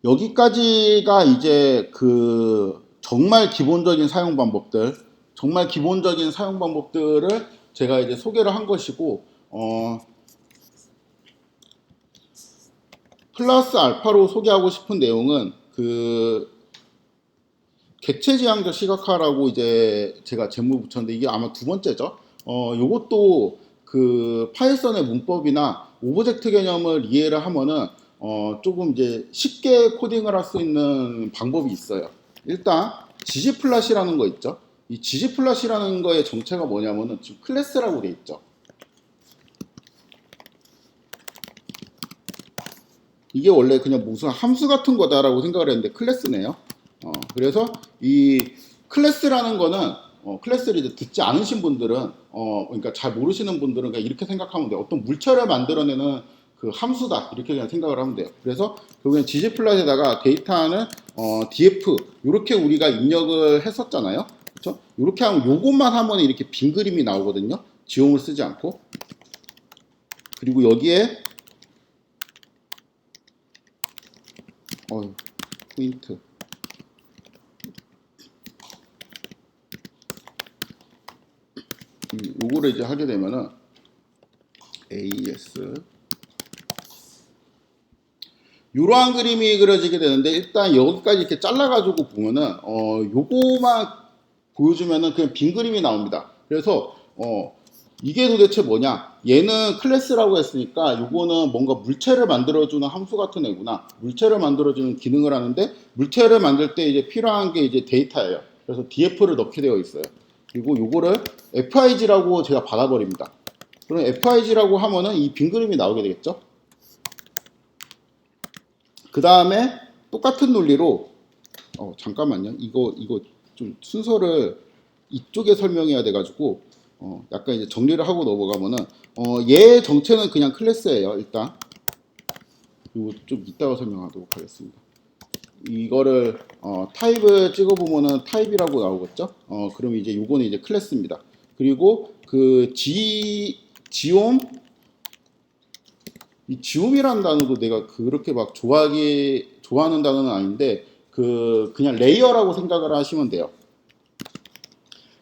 여기까지가 이제 그 정말 기본적인 사용 방법들, 정말 기본적인 사용 방법들을 제가 이제 소개를 한 것이고, 플러스 알파로 소개하고 싶은 내용은 그 객체지향적 시각화라고 이제 제가 제목 붙였는데 이게 아마 두 번째죠. 요것도 그 파이썬의 문법이나 오브젝트 개념을 이해를 하면은 조금 이제 쉽게 코딩을 할 수 있는 방법이 있어요. 일단 gg플랫이라는 거 있죠. 이 gg플랫이라는 거의 정체가 뭐냐면은 지금 클래스라고 돼 있죠. 이게 원래 그냥 무슨 함수 같은 거다라고 생각을 했는데 클래스네요. 그래서 이 클래스라는 거는 클래스를 이제 듣지 않으신 분들은 그러니까 잘 모르시는 분들은 그냥 이렇게 생각하면 돼요. 어떤 물체를 만들어내는 그 함수다 이렇게 그냥 생각을 하면 돼요. 그래서 결국엔 gg플랫에다가 데이터는 df 이렇게 우리가 입력을 했었잖아요. 그렇죠? 이렇게 하면 요것만 하면 이렇게 빈 그림이 나오거든요. 지용을 쓰지 않고. 그리고 여기에 포인트 요거를 이제 하게 되면은 AS 이러한 그림이 그려지게 되는데 일단 여기까지 이렇게 잘라가지고 보면은 요거만 보여주면은 그냥 빈 그림이 나옵니다. 그래서 이게 도대체 뭐냐? 얘는 클래스라고 했으니까 요거는 뭔가 물체를 만들어주는 함수 같은 애구나. 물체를 만들어주는 기능을 하는데 물체를 만들 때 이제 필요한 게 이제 데이터예요. 그래서 df를 넣게 되어 있어요. 그리고 요거를 fig라고 제가 받아버립니다. 그럼 fig라고 하면은 이 빈 그림이 나오게 되겠죠? 그 다음에 똑같은 논리로 잠깐만요. 이거 좀 순서를 이쪽에 설명해야 돼가지고 약간 이제 정리를 하고 넘어가면은 얘 정체는 그냥 클래스예요. 일단 이거 좀 이따가 설명하도록 하겠습니다. 이거를 타입을 찍어보면은 타입이라고 나오겠죠. 그럼 이제 요거는 이제 클래스입니다. 그리고 그 지옴 이 지움이라는 단어도 내가 그렇게 막 좋아하는 단어는 아닌데 그냥 레이어라고 생각을 하시면 돼요.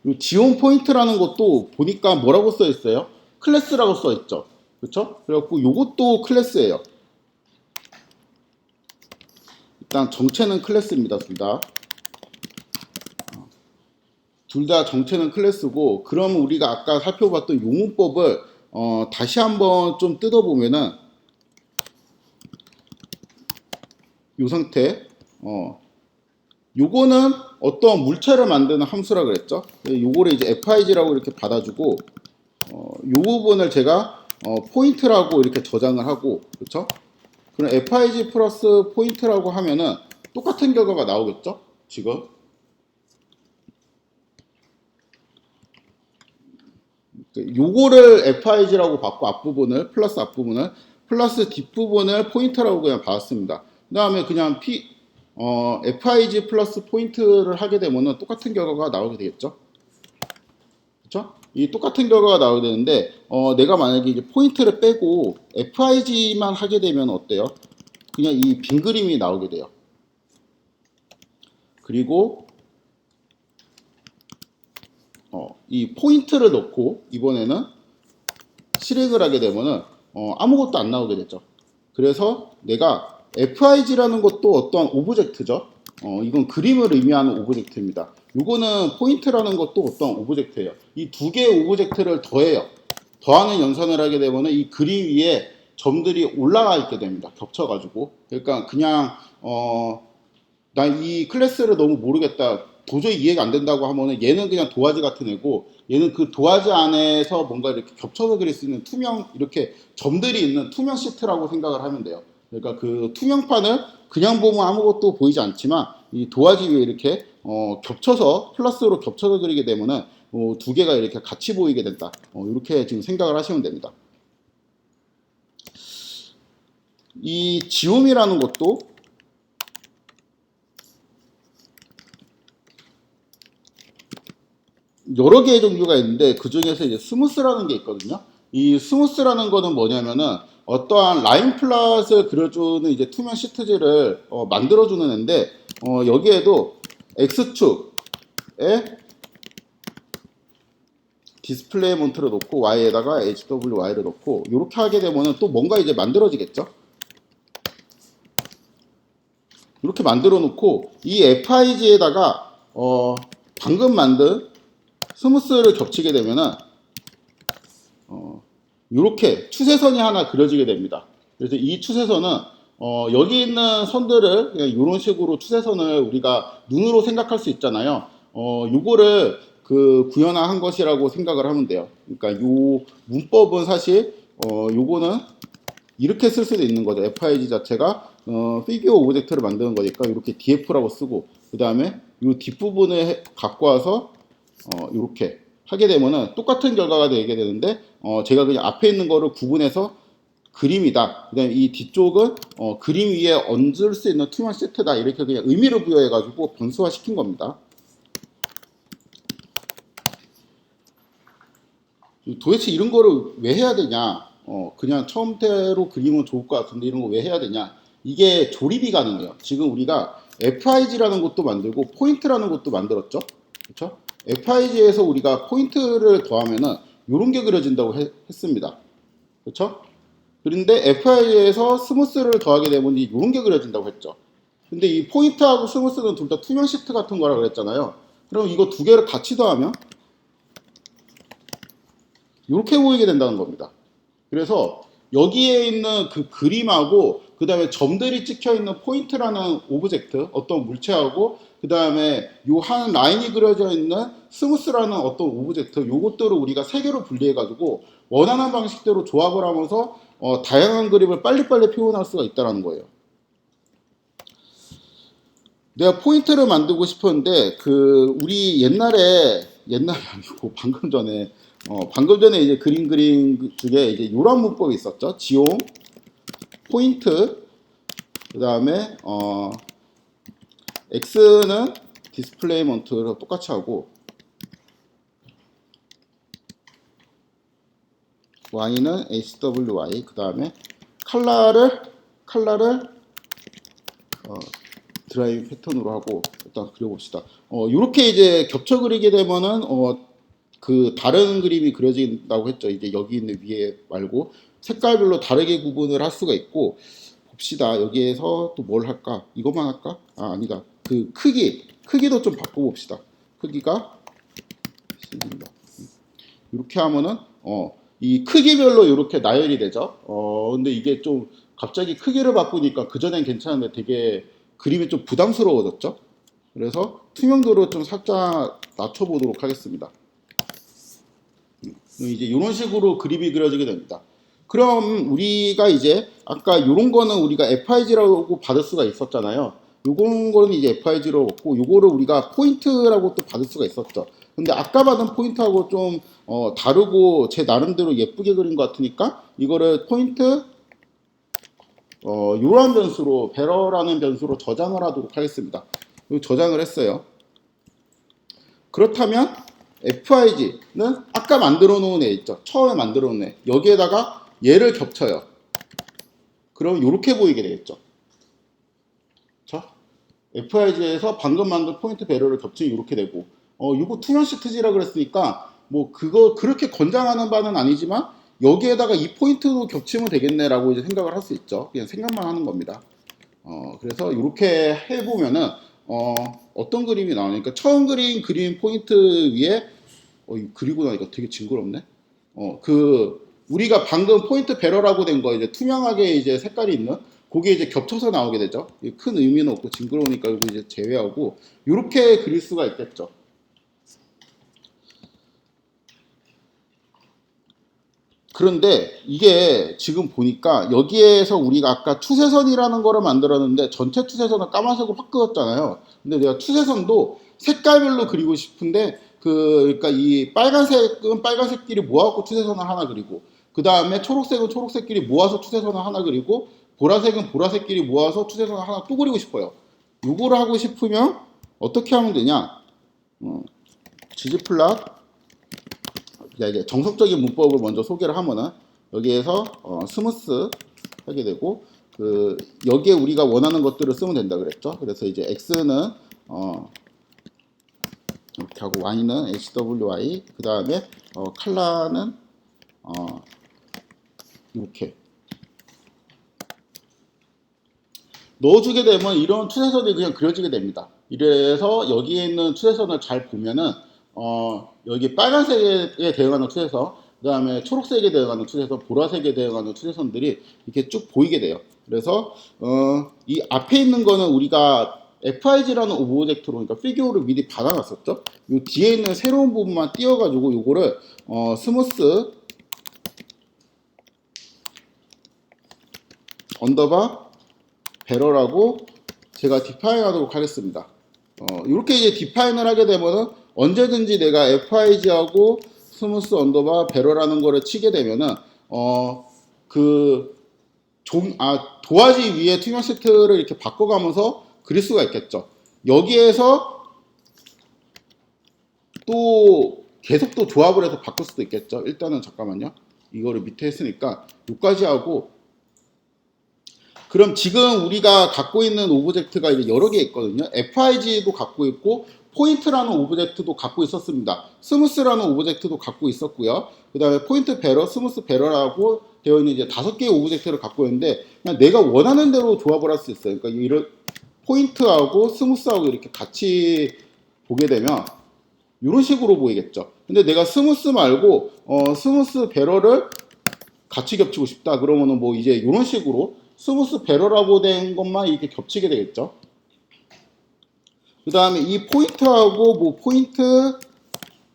이 지움 포인트라는 것도 보니까 뭐라고 써 있어요? 클래스라고 써 있죠. 그렇죠? 그래갖고 요것도 클래스예요. 일단 정체는 클래스입니다. 둘 다 정체는 클래스고 그러면 우리가 아까 살펴봤던 용문법을 다시 한번 좀 뜯어보면은 이 상태 요거는 어떤 물체를 만드는 함수라 그랬죠. 요거를 이제 fig라고 이렇게 받아주고 요 부분을 제가 포인트라고 이렇게 저장을 하고 그렇죠. 그럼 fig 플러스 포인트라고 하면은 똑같은 결과가 나오겠죠. 지금 요거를 fig라고 받고 앞부분을 플러스 뒷부분을 포인트라고 그냥 받았습니다. 그 다음에 그냥 fig 플러스 포인트를 하게 되면은 똑같은 결과가 나오게 되겠죠. 그렇죠? 이 똑같은 결과가 나오게 되는데 내가 만약에 이제 포인트를 빼고 fig만 하게 되면 어때요? 그냥 이 빈 그림이 나오게 돼요. 그리고 이 포인트를 넣고 이번에는 실행을 하게 되면은 아무것도 안 나오게 됐죠. 그래서 내가 fig라는 것도 어떠한 오브젝트죠. 이건 그림을 의미하는 오브젝트입니다. 이거는 포인트라는 것도 어떠한 오브젝트예요. 이 두 개의 오브젝트를 더해요. 더하는 연산을 하게 되면은 이 그림 위에 점들이 올라가 있게 됩니다. 겹쳐가지고. 그러니까 그냥 난 이 클래스를 너무 모르겠다. 도저히 이해가 안 된다고 하면은 얘는 그냥 도화지 같은 애고 얘는 그 도화지 안에서 뭔가 이렇게 겹쳐서 그릴 수 있는 이렇게 점들이 있는 투명 시트라고 생각을 하면 돼요. 그러니까 그 투명판을 그냥 보면 아무것도 보이지 않지만 이 도화지 위에 이렇게 겹쳐서 플러스로 겹쳐서 그리게 되면은 두 개가 이렇게 같이 보이게 된다. 이렇게 지금 생각을 하시면 됩니다. 이 지움이라는 것도 여러 개의 종류가 있는데 그 중에서 이제 스무스라는 게 있거든요. 이 스무스라는 거는 뭐냐면은 어떠한 라인 플랫을 그려주는 이제 투명 시트지를 만들어주는 앤데 여기에도 X축에 디스플레이 몬트를 놓고 Y에다가 HWY를 놓고 이렇게 하게 되면은 또 뭔가 이제 만들어지겠죠. 이렇게 만들어 놓고 이 FIG에다가 방금 만든 스무스를 겹치게 되면은 이렇게 추세선이 하나 그려지게 됩니다. 그래서 이 추세선은 여기 있는 선들을 그냥 이런 식으로 추세선을 우리가 눈으로 생각할 수 있잖아요. 요거를 그 구현한 것이라고 생각을 하면 돼요. 그러니까 요 문법은 사실 요거는 이렇게 쓸 수도 있는 거죠. FIG 자체가 피규어 오브젝트를 만드는 거니까 이렇게 DF라고 쓰고 그 다음에 이 뒷부분을 갖고 와서 이렇게 하게 되면은 똑같은 결과가 되게 되는데 제가 그냥 앞에 있는 거를 구분해서 그림이다. 그 다음에 이 뒤쪽은 그림 위에 얹을 수 있는 투명 세트다. 이렇게 그냥 의미를 부여해가지고 변수화 시킨 겁니다. 도대체 이런 거를 왜 해야 되냐? 그냥 처음대로 그리면 좋을 것 같은데 이런 거 왜 해야 되냐? 이게 조립이 가능해요. 지금 우리가 FIG라는 것도 만들고 포인트라는 것도 만들었죠. 그렇죠? FIG에서 우리가 포인트를 더하면은 이런 게 그려진다고 했습니다. 그렇죠? 그런데 FIG에서 스무스를 더하게 되면 이런 게 그려진다고 했죠. 근데 이 포인트하고 스무스는 둘 다 투명 시트 같은 거라 그랬잖아요. 그럼 이거 두 개를 같이 더하면 이렇게 보이게 된다는 겁니다. 그래서 여기에 있는 그 그림하고 그 다음에 점들이 찍혀 있는 포인트라는 오브젝트 어떤 물체하고 그 다음에 요 한 라인이 그려져 있는 스무스라는 어떤 오브젝트 요것들을 우리가 세 개로 분리해 가지고 원하는 방식대로 조합을 하면서 다양한 그림을 빨리빨리 표현할 수가 있다는 거예요. 내가 포인트를 만들고 싶었는데 그 우리 옛날에 아니고 방금 전에 이제 그림 중에 이제 이런 문법이 있었죠. 지용, 포인트, 그 다음에 X는 디스플레이 몬트로 똑같이 하고 Y는 HWY, 그 다음에 컬러를 드라이빙 패턴으로 하고 일단 그려봅시다. 이렇게 이제 겹쳐 그리게 되면은 그 다른 그림이 그려진다고 했죠. 이제 여기 있는 위에 말고 색깔별로 다르게 구분을 할 수가 있고 봅시다. 여기에서 또 뭘 할까? 이것만 할까? 아, 아니다. 그 크기도 좀 바꿔봅시다. 크기가 이렇게 하면은 이 크기별로 이렇게 나열이 되죠. 근데 이게 좀 갑자기 크기를 바꾸니까 그전엔 괜찮은데 되게 그림이 좀 부담스러워졌죠. 그래서 투명도를 좀 살짝 낮춰보도록 하겠습니다. 이제 이런 식으로 그림이 그려지게 됩니다. 그럼 우리가 이제 아까 이런 거는 우리가 FIG라고 받을 수가 있었잖아요. 요런 거는 이제 FIG로 얻고 요거를 우리가 포인트라고 또 받을 수가 있었죠. 근데 아까 받은 포인트하고 좀 다르고 제 나름대로 예쁘게 그린 것 같으니까 이거를 포인트 요런 변수로 배러라는 변수로 저장을 하도록 하겠습니다. 저장을 했어요. 그렇다면 FIG는 아까 만들어 놓은 애 있죠. 처음에 만들어 놓은 애. 여기에다가 얘를 겹쳐요. 그럼 이렇게 보이게 되겠죠. 그렇죠? FIG에서 방금 만든 포인트 배러를 겹치면 이렇게 되고 이거 투명 시트지라 그랬으니까 뭐 그거 그렇게 권장하는 바는 아니지만 여기에다가 이 포인트도 겹치면 되겠네라고 이제 생각을 할 수 있죠. 그냥 생각만 하는 겁니다. 그래서 이렇게 해보면은 어떤 그림이 나오니까 처음 그린 그림 포인트 위에 그리고 나니까 되게 징그럽네. 그 우리가 방금 포인트 배러라고 된 거 이제 투명하게 이제 색깔이 있는 그게 이제 겹쳐서 나오게 되죠. 큰 의미는 없고 징그러우니까 이거 이제 제외하고 이렇게 그릴 수가 있겠죠. 그런데 이게 지금 보니까 여기에서 우리가 아까 추세선이라는 거를 만들었는데 전체 추세선을 까만색으로 확 그었잖아요. 근데 내가 추세선도 색깔별로 그리고 싶은데 그러니까 이 빨간색은 빨간색끼리 모아갖고 추세선을 하나 그리고 그 다음에 초록색은 초록색끼리 모아서 추세선을 하나 그리고 보라색은 보라색끼리 모아서 추세선을 하나 또 그리고 싶어요. 이거를 하고 싶으면 어떻게 하면 되냐? 지지 플랫 이제 정석적인 문법을 먼저 소개를 하면은 여기에서 스무스 하게 되고 여기에 우리가 원하는 것들을 쓰면 된다 그랬죠. 그래서 이제 x는 이렇게 하고 y는 hwy 그 다음에 칼라는 이렇게 넣어주게 되면 이런 추세선이 그냥 그려지게 됩니다. 이래서 여기에 있는 추세선을 잘 보면은 여기 빨간색에 대응하는 추세선, 그 다음에 초록색에 대응하는 추세선, 보라색에 대응하는 추세선들이 이렇게 쭉 보이게 돼요. 그래서 이 앞에 있는 거는 우리가 FIG라는 오브젝트로, 그러니까 피규어를 미리 받아놨었죠. 이 뒤에 있는 새로운 부분만 띄워가지고 요거를 스무스 언더바 배럴하고 제가 디파인 하도록 하겠습니다. 이렇게 이제 디파인을 하게 되면은 언제든지 내가 FIG하고 스무스 언더바 배럴하는 거를 치게 되면은 도화지 위에 투명 시트를 이렇게 바꿔가면서 그릴 수가 있겠죠. 여기에서 또 계속 또 조합을 해서 바꿀 수도 있겠죠. 일단은 잠깐만요. 이거를 밑에 했으니까 여기까지 하고, 그럼 지금 우리가 갖고 있는 오브젝트가 이제 여러 개 있거든요. FIG도 갖고 있고 포인트라는 오브젝트도 갖고 있었습니다. 스무스라는 오브젝트도 갖고 있었고요. 그 다음에 포인트 배럴, 스무스 배럴하고 되어 있는 이제 5개의 오브젝트를 갖고 있는데 그냥 내가 원하는 대로 조합을 할 수 있어요. 그러니까 이런 포인트하고 스무스하고 이렇게 같이 보게 되면 이런 식으로 보이겠죠. 근데 내가 스무스 말고 스무스 배럴을 같이 겹치고 싶다 그러면은 뭐 이제 이런 식으로 스무스 배럴하고 된 것만 이렇게 겹치게 되겠죠. 그 다음에 이 포인트하고 뭐 포인트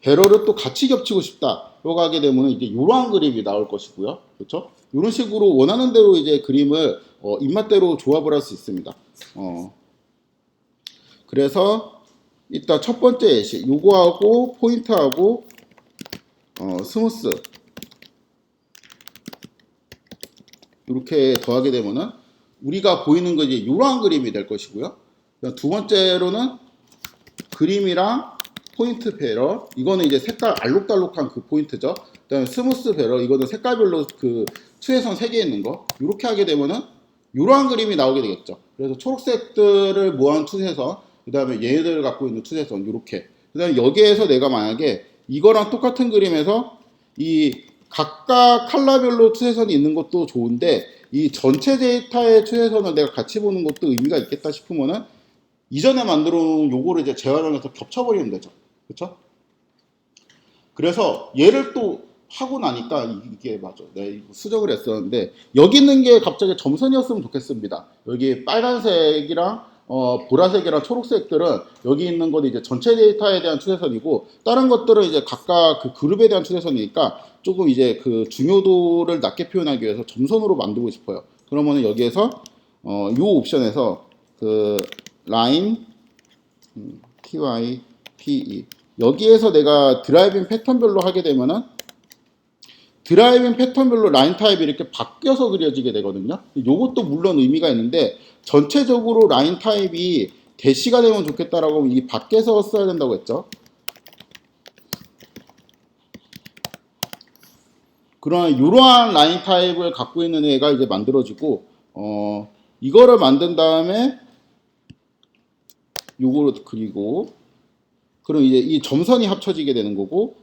배럴을 또 같이 겹치고 싶다 라고 하게 되면 이제 이러한 그림이 나올 것이고요. 그렇죠? 이런 식으로 원하는 대로 이제 그림을 입맛대로 조합을 할 수 있습니다. 그래서 일단 첫 번째 예시 요거하고 포인트하고 스무스 이렇게 더하게 되면은 우리가 보이는 거 이제 이러한 그림이 될 것이고요. 두 번째로는 그림이랑 포인트 배럴, 이거는 이제 색깔 알록달록한 그 포인트죠. 그다음에 스무스 배럴, 이거는 색깔별로 그 추세선 3개 있는 거. 이렇게 하게 되면은 이러한 그림이 나오게 되겠죠. 그래서 초록색들을 모아놓은 추세선, 그다음에 얘네들을 갖고 있는 추세선 이렇게. 그다음에 여기에서 내가 만약에 이거랑 똑같은 그림에서 이 각각 컬러별로 추세선이 있는 것도 좋은데 이 전체 데이터의 추세선을 내가 같이 보는 것도 의미가 있겠다 싶으면은 이전에 만들어 놓은 요거를 이제 재활용해서 겹쳐버리면 되죠. 그렇죠? 그래서 얘를 또 하고 나니까 이게 맞아. 내가 이거 수정을 했었는데 여기 있는 게 갑자기 점선이었으면 좋겠습니다. 여기 빨간색이랑 보라색이랑 초록색들은 여기 있는 건 이제 전체 데이터에 대한 추세선이고 다른 것들은 이제 각각 그 그룹에 대한 추세선이니까 조금 이제 그 중요도를 낮게 표현하기 위해서 점선으로 만들고 싶어요. 그러면은 여기에서 요 옵션에서 그 라인 PY PE 여기에서 내가 드라이빙 패턴별로 하게 되면은 드라이빙 패턴별로 라인 타입이 이렇게 바뀌어서 그려지게 되거든요. 이것도 물론 의미가 있는데 전체적으로 라인 타입이 대시가 되면 좋겠다라고 하면 이 밖에서 써야 된다고 했죠. 그런 이러한 라인 타입을 갖고 있는 애가 이제 만들어지고 이거를 만든 다음에 요거를 그리고 그럼 이제 이 점선이 합쳐지게 되는 거고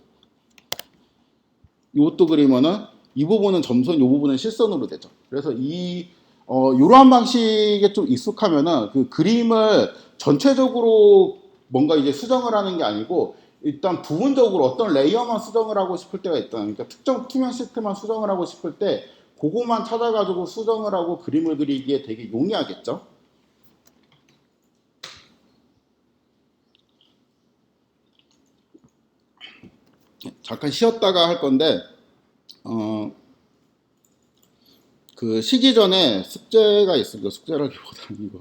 이것도 그리면은 이 부분은 점선, 이 부분은 실선으로 되죠. 그래서 이러한 방식에 좀 익숙하면은 그 그림을 전체적으로 뭔가 이제 수정을 하는 게 아니고 일단 부분적으로 어떤 레이어만 수정을 하고 싶을 때가 있다. 그러니까 특정 투명 시트만 수정을 하고 싶을 때 그거만 찾아가지고 수정을 하고 그림을 그리기에 되게 용이하겠죠. 잠깐 쉬었다가 할 건데 그 쉬기 전에 숙제가 있습니다. 숙제라기보다는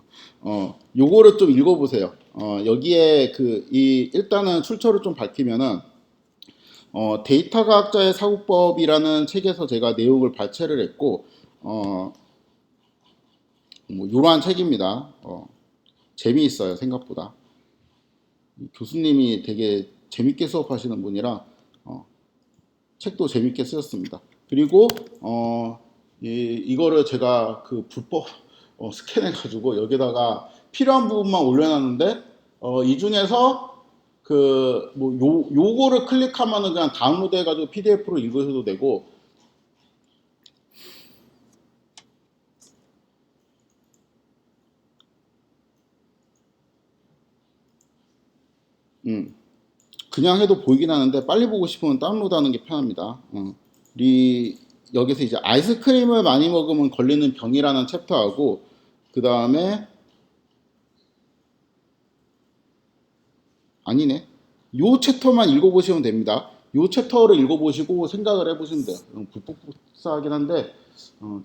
요거를 좀 읽어보세요. 여기에 일단은 출처를 좀 밝히면은 데이터 과학자의 사고법이라는 책에서 제가 내용을 발췌를 했고 뭐 이러한 책입니다. 재미있어요 생각보다. 교수님이 되게 재밌게 수업하시는 분이라 책도 재밌게 쓰였습니다. 그리고 이거를 제가 그 불법 스캔해가지고 여기다가 필요한 부분만 올려놨는데 이 중에서 그 뭐 요거를 클릭하면은 그냥 다운로드 해가지고 PDF로 읽으셔도 되고 그냥 해도 보이긴 하는데 빨리 보고 싶으면 다운로드 하는 게 편합니다. 여기서 이제 아이스크림을 많이 먹으면 걸리는 병이라는 챕터하고 그 다음에 아니네. 요 챕터만 읽어보시면 됩니다. 요 챕터를 읽어보시고 생각을 해보시면 돼요. 불법사하긴 한데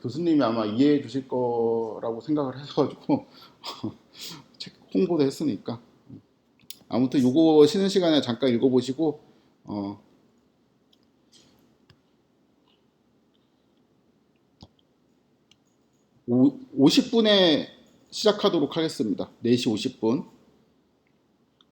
교수님이 아마 이해해 주실 거라고 생각을 해가지고 책 홍보도 했으니까 아무튼 요거 쉬는 시간에 잠깐 읽어보시고 50분에 시작하도록 하겠습니다. 4시 50분.